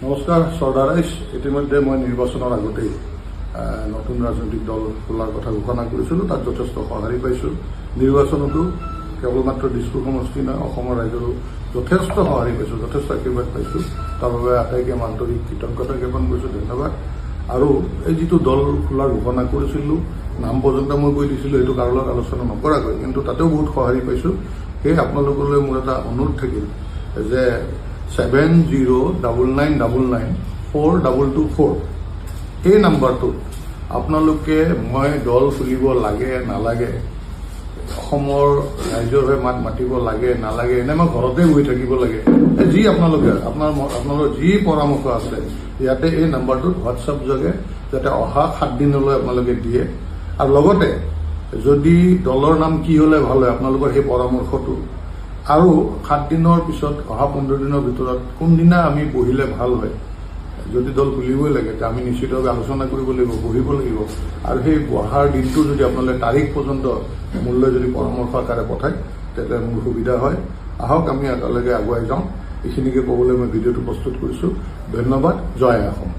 নমস্কাৰ চৰ্দাৰ ৰাইজ। ইতিমধ্যে মই নিৰ্বাচনৰ আগতেই নতুন ৰাজনৈতিক দল খোলাৰ কথা ঘোষণা কৰিছিলোঁ। তাত যথেষ্ট সঁহাৰি পাইছোঁ। নিৰ্বাচনতো কেৱল মাত্ৰ দিছপুৰ সমষ্টি নহয়, অসমৰ ৰাইজৰো যথেষ্ট সঁহাৰি পাইছোঁ, যথেষ্ট আশীৰ্বাদ পাইছোঁ। তাৰ বাবে আটাইকে আন্তৰিক কৃতজ্ঞতা জ্ঞাপন কৰিছোঁ, ধন্যবাদ। আৰু এই যিটো দল খোলাৰ ঘোষণা কৰিছিলোঁ, নাম পৰ্যন্ত মই কৈ দিছিলোঁ, সেইটো কাৰো লগত আলোচনা নকৰাকৈ, কিন্তু তাতেও বহুত সঁহাৰি পাইছোঁ। সেয়ে আপোনালোকলৈ মোৰ এটা অনুৰোধ থাকিল যে 7099994224 এই নাম্বাৰটোত আপোনালোকে মই দল খুলিব লাগে নালাগে, অসমৰ ৰাইজৰ হৈ মাত মাতিব লাগে নালাগে, এনে মই ঘৰতে বহি থাকিব লাগে, যি আপোনালোকে আপোনালোকৰ যি পৰামৰ্শ আছে ইয়াতে এই নাম্বাৰটোত হোৱাটছআপ যোগে যাতে অহা 7 দিনলৈ আপোনালোকে দিয়ে। আৰু লগতে যদি দলৰ নাম কি হলে ভাল হয় আপোনালোকৰ সেই পৰামৰ্শটো, আৰু 7 দিনৰ পিছত অহা 15 দিনৰ ভিতৰত কোনদিনা আমি বহিলে ভাল হয়, যদি দল খুলিবই লাগে আমি নিশ্চিতভাৱে আলোচনা কৰিব লাগিব, বহিব লাগিব। আৰু সেই বহাৰ দিনটো যদি আপোনালোকে তাৰিখ পৰ্যন্ত মূল্য যদি পৰামৰ্শ আকাৰে পঠায় তেতিয়া মোৰ সুবিধা হয়। আহক আমি একেলগে আগুৱাই যাওঁ। এইখিনিকে ক'বলৈ মই ভিডিঅ'টো প্ৰস্তুত কৰিছোঁ। ধন্যবাদ। জয় অসম।